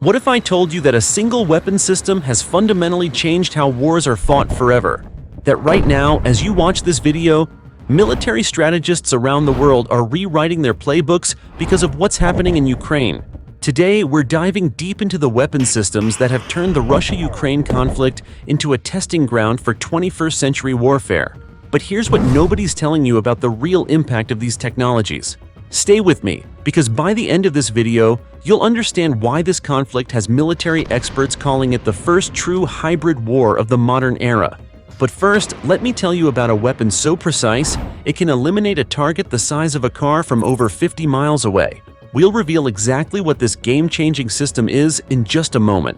What if I told you that a single weapon system has fundamentally changed how wars are fought forever? That right now, as you watch this video, military strategists around the world are rewriting their playbooks because of what's happening in Ukraine. Today, we're diving deep into the weapon systems that have turned the Russia-Ukraine conflict into a testing ground for 21st century warfare. But here's what nobody's telling you about the real impact of these technologies. Stay with me, because by the end of this video, you'll understand why this conflict has military experts calling it the first true hybrid war of the modern era. But first, let me tell you about a weapon so precise, it can eliminate a target the size of a car from over 50 miles away. We'll reveal exactly what this game-changing system is in just a moment.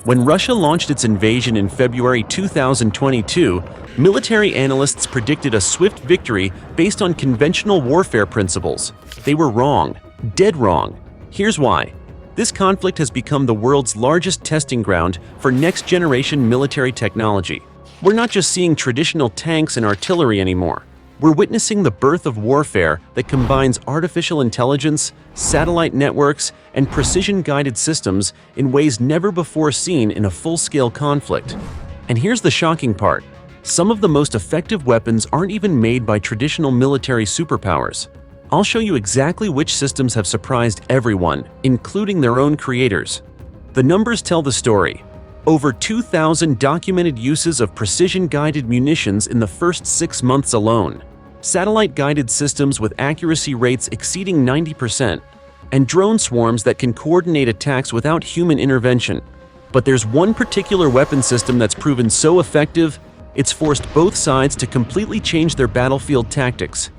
When Russia launched its invasion in February 2022, military analysts predicted a swift victory based on conventional warfare principles. They were wrong, dead wrong. Here's why. This conflict has become the world's largest testing ground for next-generation military technology. We're not just seeing traditional tanks and artillery anymore. We're witnessing the birth of warfare that combines artificial intelligence, satellite networks, and precision-guided systems in ways never before seen in a full-scale conflict. And here's the shocking part. Some of the most effective weapons aren't even made by traditional military superpowers. I'll show you exactly which systems have surprised everyone, including their own creators. The numbers tell the story. Over 2,000 documented uses of precision-guided munitions in the first 6 months alone. Satellite-guided systems with accuracy rates exceeding 90%, and drone swarms that can coordinate attacks without human intervention. But there's one particular weapon system that's proven so effective, it's forced both sides to completely change their battlefield tactics.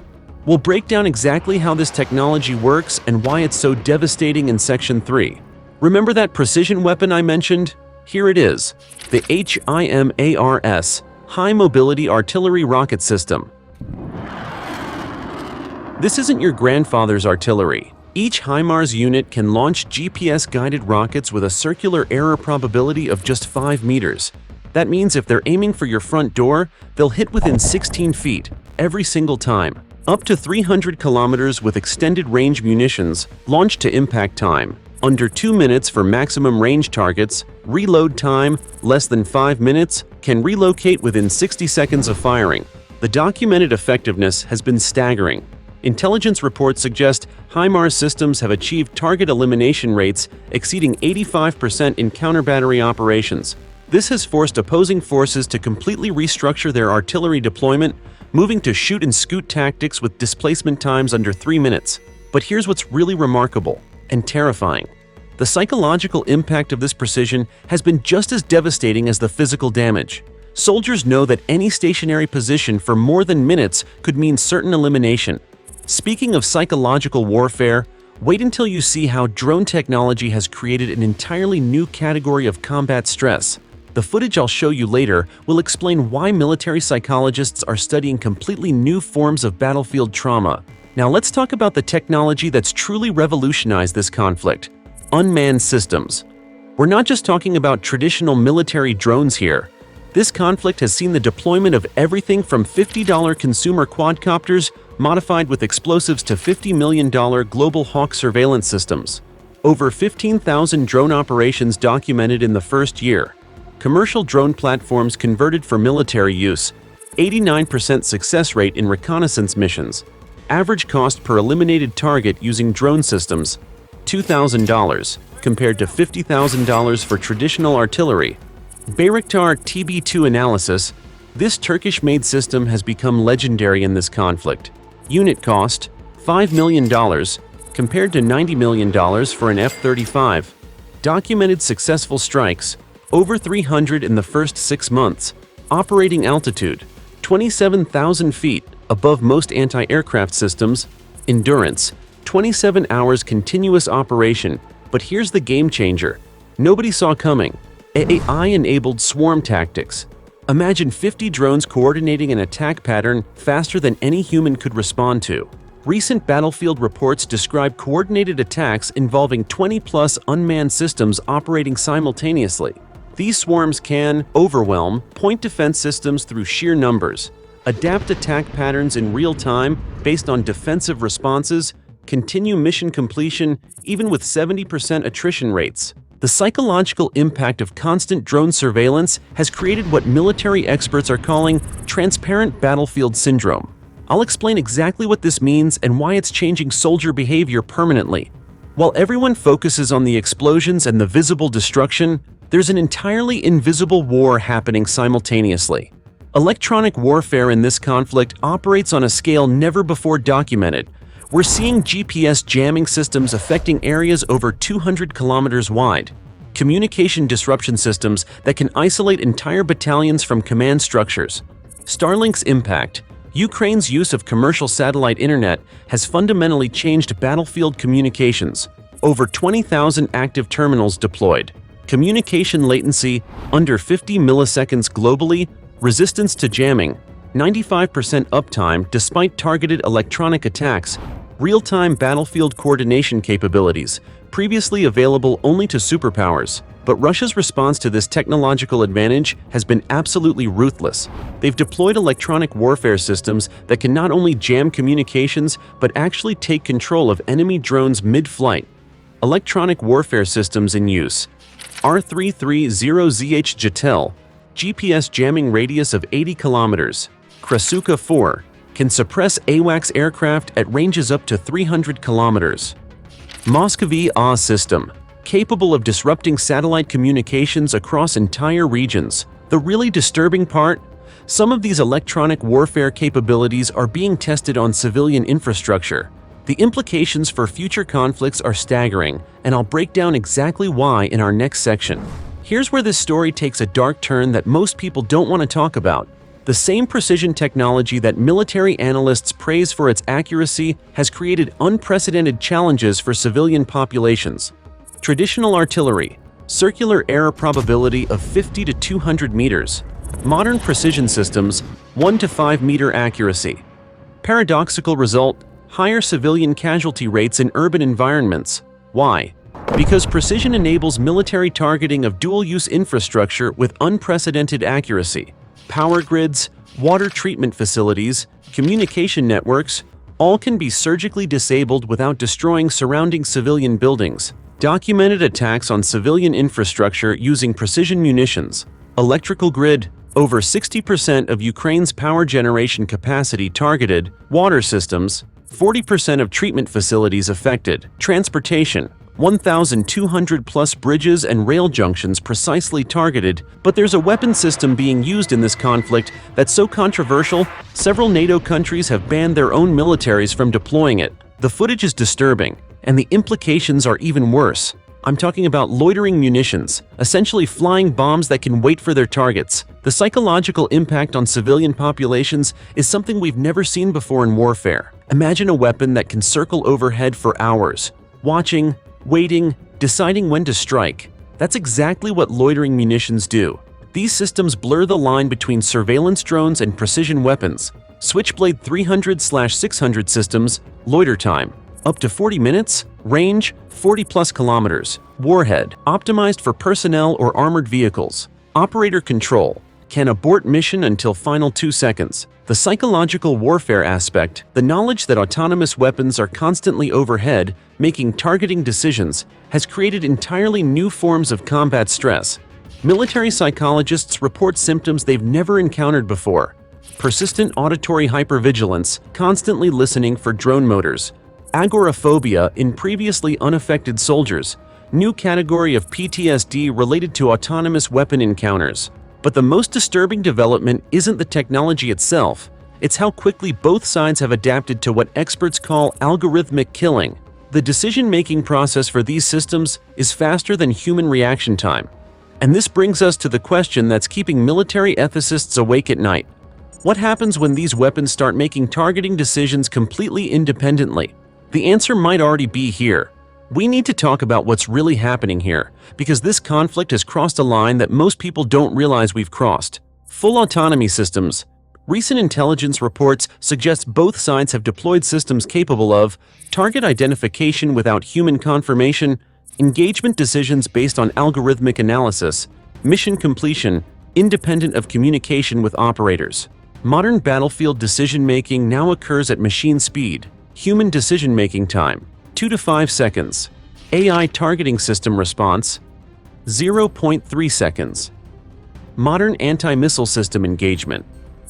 We'll break down exactly how this technology works and why it's so devastating in Section 3. Remember that precision weapon I mentioned? Here it is, the HIMARS, High Mobility Artillery Rocket System. This isn't your grandfather's artillery. Each HIMARS unit can launch GPS-guided rockets with a circular error probability of just 5 meters. That means if they're aiming for your front door, they'll hit within 16 feet, every single time. Up to 300 kilometers with extended range munitions, launch to impact time, under 2 minutes for maximum range targets, reload time, less than 5 minutes, can relocate within 60 seconds of firing. The documented effectiveness has been staggering. Intelligence reports suggest HIMARS systems have achieved target elimination rates exceeding 85% in counter-battery operations. This has forced opposing forces to completely restructure their artillery deployment, moving to shoot-and-scoot tactics with displacement times under 3 minutes. But here's what's really remarkable and terrifying. The psychological impact of this precision has been just as devastating as the physical damage. Soldiers know that any stationary position for more than minutes could mean certain elimination. Speaking of psychological warfare, wait until you see how drone technology has created an entirely new category of combat stress. The footage I'll show you later will explain why military psychologists are studying completely new forms of battlefield trauma. Now let's talk about the technology that's truly revolutionized this conflict: unmanned systems. We're not just talking about traditional military drones here. This conflict has seen the deployment of everything from $50 consumer quadcopters modified with explosives to $50 million Global Hawk surveillance systems. Over 15,000 drone operations documented in the first year. Commercial drone platforms converted for military use. 89% success rate in reconnaissance missions. Average cost per eliminated target using drone systems, $2,000, compared to $50,000 for traditional artillery. Bayraktar TB2 analysis. This Turkish-made system has become legendary in this conflict. Unit cost, $5 million, compared to $90 million for an F-35. Documented successful strikes, over 300 in the first 6 months. Operating altitude, 27,000 feet, above most anti-aircraft systems. Endurance, 27 hours continuous operation. But here's the game changer. Nobody saw coming. AI-enabled swarm tactics. Imagine 50 drones coordinating an attack pattern faster than any human could respond to. Recent battlefield reports describe coordinated attacks involving 20-plus unmanned systems operating simultaneously. These swarms can overwhelm point defense systems through sheer numbers, adapt attack patterns in real time based on defensive responses, continue mission completion even with 70% attrition rates. The psychological impact of constant drone surveillance has created what military experts are calling transparent battlefield syndrome. I'll explain exactly what this means and why it's changing soldier behavior permanently. While everyone focuses on the explosions and the visible destruction, there's an entirely invisible war happening simultaneously. Electronic warfare in this conflict operates on a scale never before documented. We're seeing GPS jamming systems affecting areas over 200 kilometers wide, communication disruption systems that can isolate entire battalions from command structures. Starlink's impact. Ukraine's use of commercial satellite internet has fundamentally changed battlefield communications. Over 20,000 active terminals deployed. Communication latency under 50 milliseconds globally, resistance to jamming, 95% uptime despite targeted electronic attacks, real-time battlefield coordination capabilities, previously available only to superpowers. But Russia's response to this technological advantage has been absolutely ruthless. They've deployed electronic warfare systems that can not only jam communications but actually take control of enemy drones mid-flight. Electronic warfare systems in use. R330ZH Jatel, GPS jamming radius of 80 kilometers. Krasuka 4 can suppress AWACS aircraft at ranges up to 300 kilometers. Moscovy A system, capable of disrupting satellite communications across entire regions. The really disturbing part? Some of these electronic warfare capabilities are being tested on civilian infrastructure. The implications for future conflicts are staggering, and I'll break down exactly why in our next section. Here's where this story takes a dark turn that most people don't want to talk about. The same precision technology that military analysts praise for its accuracy has created unprecedented challenges for civilian populations. Traditional artillery, circular error probability of 50 to 200 meters. Modern precision systems, 1 to 5 meter accuracy. Paradoxical result, higher civilian casualty rates in urban environments. Why? Because precision enables military targeting of dual-use infrastructure with unprecedented accuracy. Power grids, water treatment facilities, communication networks, all can be surgically disabled without destroying surrounding civilian buildings. Documented attacks on civilian infrastructure using precision munitions. Electrical grid, over 60% of Ukraine's power generation capacity targeted. Water systems, 40% of treatment facilities affected. Transportation, 1,200 plus bridges and rail junctions precisely targeted, but there's a weapon system being used in this conflict that's so controversial, several NATO countries have banned their own militaries from deploying it. The footage is disturbing, and the implications are even worse. I'm talking about loitering munitions, essentially flying bombs that can wait for their targets. The psychological impact on civilian populations is something we've never seen before in warfare. Imagine a weapon that can circle overhead for hours, watching, waiting, deciding when to strike. That's exactly what loitering munitions do. These systems blur the line between surveillance drones and precision weapons. Switchblade 300/600 systems, loiter time, up to 40 minutes, range, 40 plus kilometers. Warhead, optimized for personnel or armored vehicles. Operator control, can abort mission until final 2 seconds. The psychological warfare aspect, the knowledge that autonomous weapons are constantly overhead, making targeting decisions, has created entirely new forms of combat stress. Military psychologists report symptoms they've never encountered before. Persistent auditory hypervigilance, constantly listening for drone motors. Agoraphobia in previously unaffected soldiers, new category of PTSD related to autonomous weapon encounters. But the most disturbing development isn't the technology itself, it's how quickly both sides have adapted to what experts call algorithmic killing. The decision-making process for these systems is faster than human reaction time. And this brings us to the question that's keeping military ethicists awake at night. What happens when these weapons start making targeting decisions completely independently? The answer might already be here. We need to talk about what's really happening here, because this conflict has crossed a line that most people don't realize we've crossed. Full autonomy systems. Recent intelligence reports suggest both sides have deployed systems capable of target identification without human confirmation, engagement decisions based on algorithmic analysis, mission completion, independent of communication with operators. Modern battlefield decision-making now occurs at machine speed. Human decision-making time, 2 to 5 seconds. AI targeting system response, zero point 0.3 seconds. Modern anti-missile system engagement,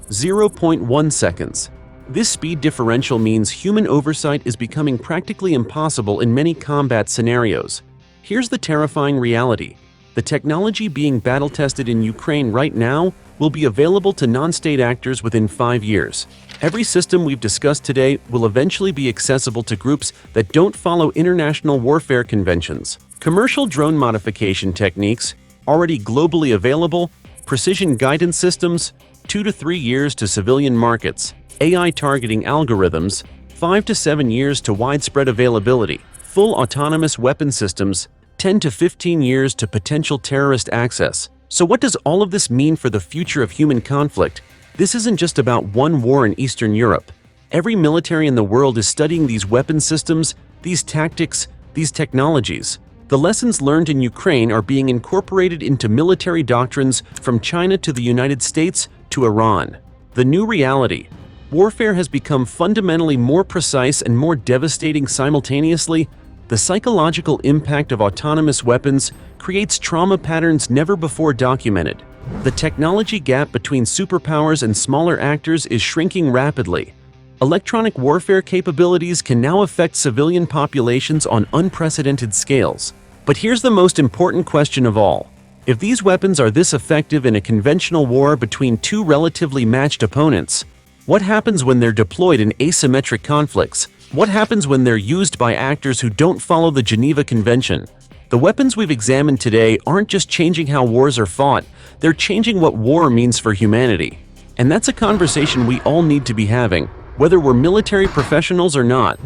0.1 seconds. This speed differential means human oversight is becoming practically impossible in many combat scenarios. Here's the terrifying reality. The technology being battle-tested in Ukraine right now will be available to non-state actors within 5 years. Every system we've discussed today will eventually be accessible to groups that don't follow international warfare conventions. Commercial drone modification techniques, already globally available, precision guidance systems, 2 to 3 years to civilian markets, AI targeting algorithms, 5 to 7 years to widespread availability, full autonomous weapon systems, 10 to 15 years to potential terrorist access. So what does all of this mean for the future of human conflict? This isn't just about one war in Eastern Europe. Every military in the world is studying these weapon systems, these tactics, these technologies. The lessons learned in Ukraine are being incorporated into military doctrines from China to the United States to Iran. The new reality. Warfare has become fundamentally more precise and more devastating simultaneously. The psychological impact of autonomous weapons creates trauma patterns never before documented. The technology gap between superpowers and smaller actors is shrinking rapidly. Electronic warfare capabilities can now affect civilian populations on unprecedented scales. But here's the most important question of all. If these weapons are this effective in a conventional war between two relatively matched opponents, what happens when they're deployed in asymmetric conflicts? What happens when they're used by actors who don't follow the Geneva Convention? The weapons we've examined today aren't just changing how wars are fought, they're changing what war means for humanity. And that's a conversation we all need to be having, whether we're military professionals or not.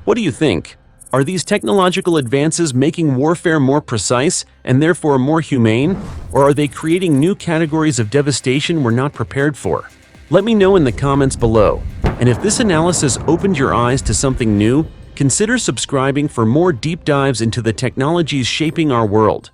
What do you think? Are these technological advances making warfare more precise and therefore more humane? Or are they creating new categories of devastation we're not prepared for? Let me know in the comments below. And if this analysis opened your eyes to something new, consider subscribing for more deep dives into the technologies shaping our world.